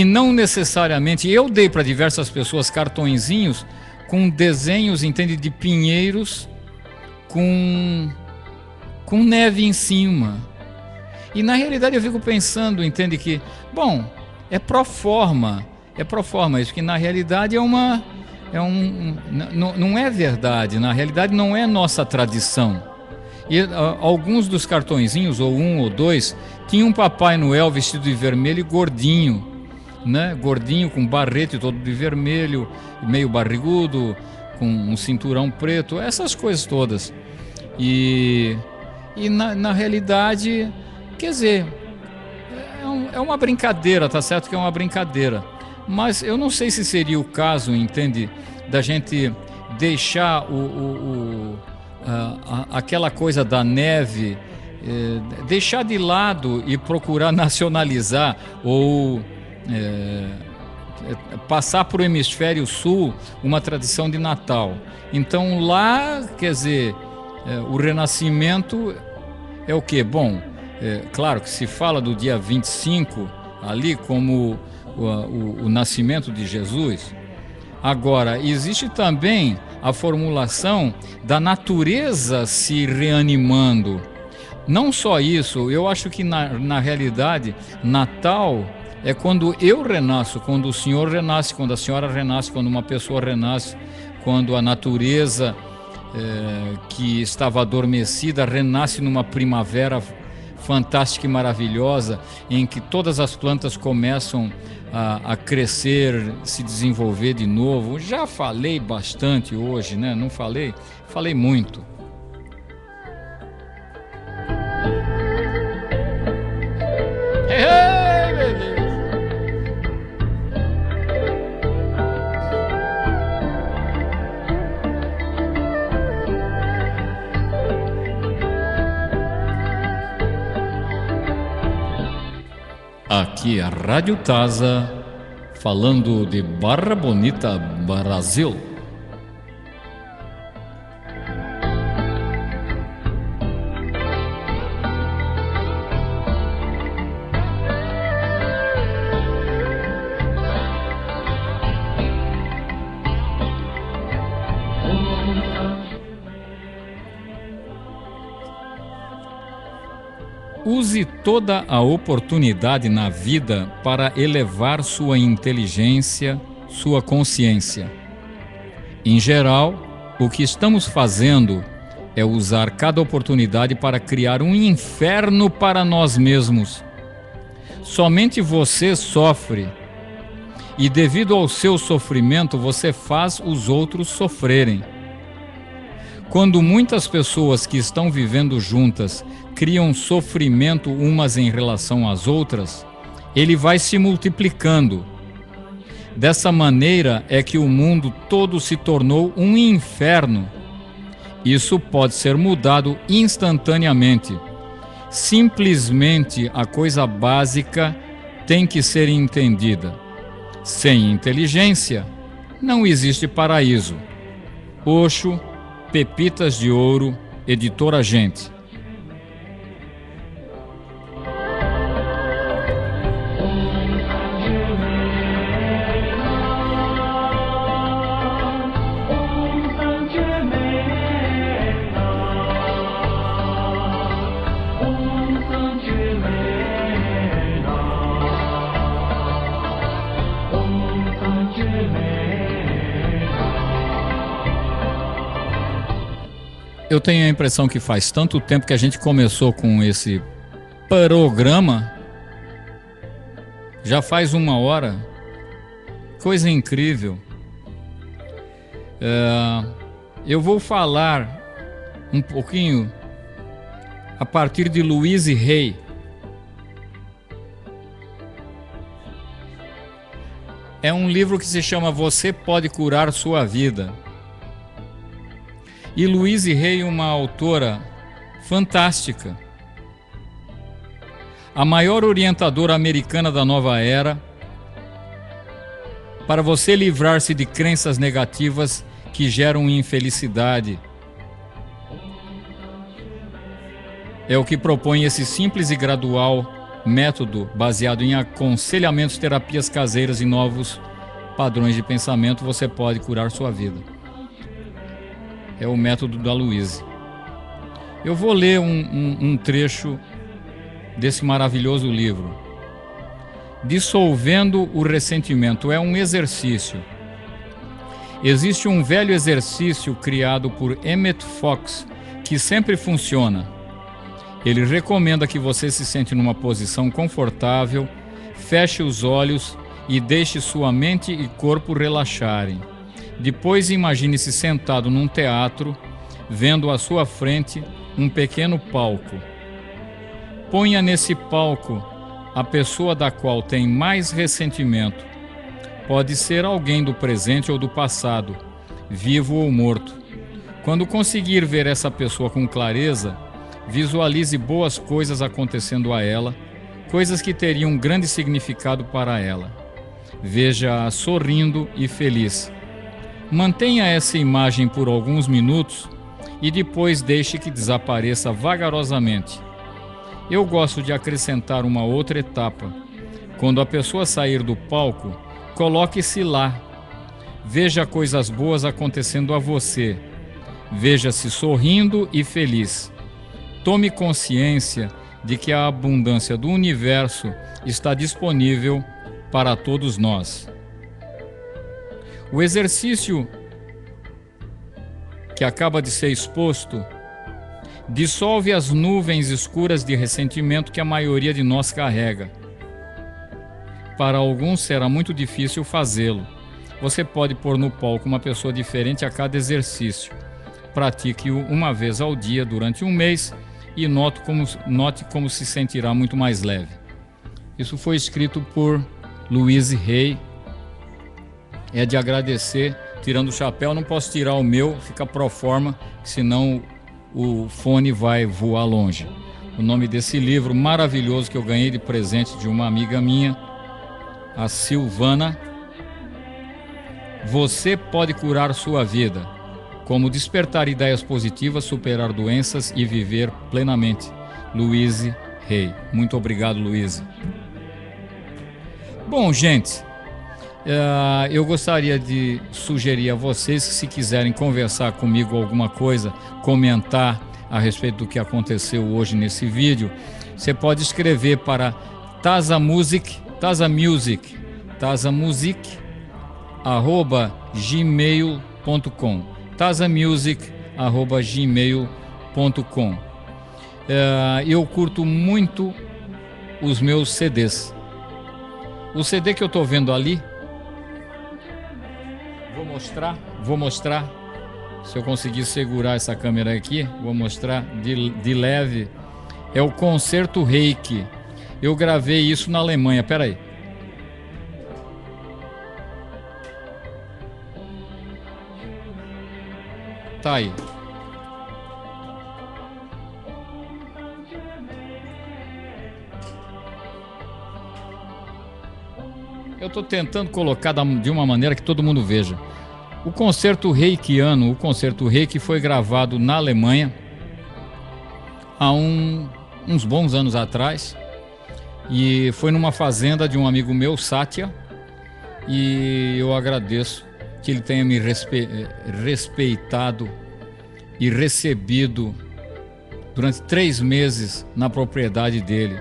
não necessariamente, eu dei para diversas pessoas cartõezinhos com desenhos, entende, de pinheiros com neve em cima. E na realidade eu fico pensando, entende, que, bom, é pro forma isso, que na realidade não é verdade, na realidade não é nossa tradição. E alguns dos cartõezinhos, ou um ou dois, tinha um Papai Noel vestido de vermelho e gordinho, né? Gordinho, com barrete todo de vermelho, meio barrigudo, com um cinturão preto, essas coisas todas. E na realidade, quer dizer, é uma brincadeira, tá certo que é uma brincadeira. Mas eu não sei se seria o caso, entende, da gente deixar aquela coisa da neve, deixar de lado e procurar nacionalizar ou passar para o hemisfério sul uma tradição de Natal. Então lá, quer dizer, o renascimento é o quê? Bom, claro que se fala do dia 25 ali como o nascimento de Jesus. Agora, existe também a formulação da natureza se reanimando. Não só isso, eu acho que na realidade, Natal é quando eu renasço, quando o Senhor renasce, quando a Senhora renasce, quando uma pessoa renasce, quando a natureza que estava adormecida renasce numa primavera fantástica e maravilhosa, em que todas as plantas começam a crescer, se desenvolver de novo. Já falei bastante hoje, né? Não falei? Falei muito. Beleza. Aqui a Rádio Taza, falando de Barra Bonita, Brasil. Use toda a oportunidade na vida para elevar sua inteligência, sua consciência. Em geral, o que estamos fazendo é usar cada oportunidade para criar um inferno para nós mesmos. Somente você sofre, e devido ao seu sofrimento, você faz os outros sofrerem. Quando muitas pessoas que estão vivendo juntas criam sofrimento umas em relação às outras, ele vai se multiplicando. Dessa maneira é que o mundo todo se tornou um inferno. Isso pode ser mudado instantaneamente. Simplesmente a coisa básica tem que ser entendida. Sem inteligência, não existe paraíso. Osho, Pepitas de Ouro, Editora Gente. Eu tenho a impressão que faz tanto tempo que a gente começou com esse programa, já faz 1 hora, coisa incrível. Eu vou falar um pouquinho a partir de Louise Hay. É um livro que se chama Você Pode Curar Sua Vida. E Louise Hay, uma autora fantástica, a maior orientadora americana da nova era, para você livrar-se de crenças negativas que geram infelicidade. É o que propõe esse simples e gradual método baseado em aconselhamentos, terapias caseiras e novos padrões de pensamento. Você pode curar sua vida. É o método da Louise. Eu vou ler um trecho desse maravilhoso livro. Dissolvendo o ressentimento. É um exercício. Existe um velho exercício criado por Emmett Fox que sempre funciona. Ele recomenda que você se sente numa posição confortável, feche os olhos e deixe sua mente e corpo relaxarem. Depois imagine-se sentado num teatro, vendo à sua frente um pequeno palco. Ponha nesse palco a pessoa da qual tem mais ressentimento. Pode ser alguém do presente ou do passado, vivo ou morto. Quando conseguir ver essa pessoa com clareza, visualize boas coisas acontecendo a ela, coisas que teriam grande significado para ela. Veja-a sorrindo e feliz. Mantenha essa imagem por alguns minutos e depois deixe que desapareça vagarosamente. Eu gosto de acrescentar uma outra etapa. Quando a pessoa sair do palco, coloque-se lá. Veja coisas boas acontecendo a você. Veja-se sorrindo e feliz. Tome consciência de que a abundância do universo está disponível para todos nós. O exercício que acaba de ser exposto dissolve as nuvens escuras de ressentimento que a maioria de nós carrega. Para alguns será muito difícil fazê-lo. Você pode pôr no palco uma pessoa diferente a cada exercício. Pratique-o uma vez ao dia durante um mês e note como se sentirá muito mais leve. Isso foi escrito por Louise Hay. É de agradecer, tirando o chapéu. Não posso tirar o meu, fica pro forma, senão o fone vai voar longe. O nome desse livro maravilhoso que eu ganhei de presente de uma amiga minha, a Silvana. Você pode curar sua vida. Como despertar ideias positivas, superar doenças e viver plenamente. Louise Hay. Muito obrigado, Louise. Bom, gente, eu gostaria de sugerir a vocês que, se quiserem conversar comigo alguma coisa, comentar a respeito do que aconteceu hoje nesse vídeo, você pode escrever para tazamusic@gmail.com tazamusic@gmail.com. Eu curto muito os meus CDs. O CD que eu estou vendo ali, vou mostrar, se eu conseguir segurar essa câmera aqui, vou mostrar de leve, é o Concerto Reiki. Eu gravei isso na Alemanha, peraí. Tá aí. Eu estou tentando colocar de uma maneira que todo mundo veja. O concerto reikiano, o concerto reiki, foi gravado na Alemanha há uns bons anos atrás, e foi numa fazenda de um amigo meu, Satya, e eu agradeço que ele tenha me respeitado e recebido durante 3 meses na propriedade dele.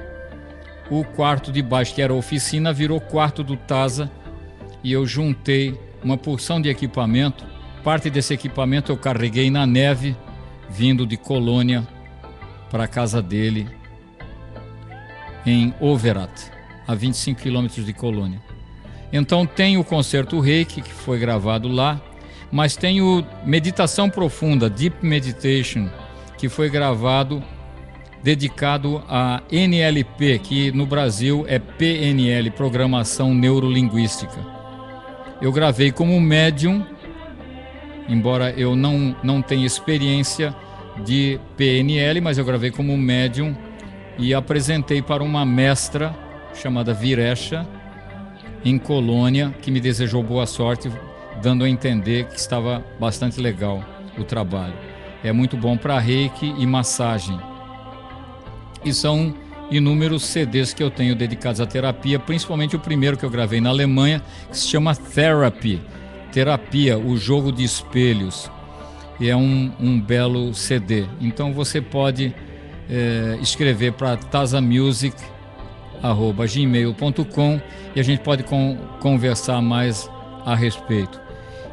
O quarto de baixo, que era a oficina, virou quarto do Taza, e eu juntei uma porção de equipamento. Parte desse equipamento eu carreguei na neve, vindo de Colônia para a casa dele em Overath, a 25 quilômetros de Colônia. Então tem o Concerto Reiki, que foi gravado lá, mas tem o Meditação Profunda, Deep Meditation, que foi gravado dedicado a NLP, que no Brasil é PNL, Programação Neurolinguística. Eu gravei como médium, embora eu não tenha experiência de PNL, mas eu gravei como médium e apresentei para uma mestra chamada Viresha, em Colônia, que me desejou boa sorte, dando a entender que estava bastante legal o trabalho. É muito bom para reiki e massagem. E são inúmeros CDs que eu tenho dedicados à terapia, principalmente o primeiro que eu gravei na Alemanha, que se chama Therapy, Terapia, o Jogo de Espelhos. E é um belo CD. Então você pode escrever para tazamusic@gmail.com e a gente pode conversar mais a respeito.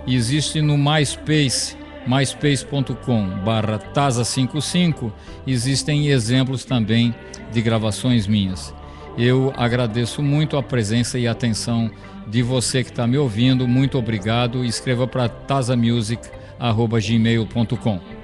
Existe no MySpace, myspace.com/taza55, existem exemplos também de gravações minhas. Eu agradeço muito a presença e a atenção de você que está me ouvindo. Muito obrigado. Escreva para tazamusic@gmail.com.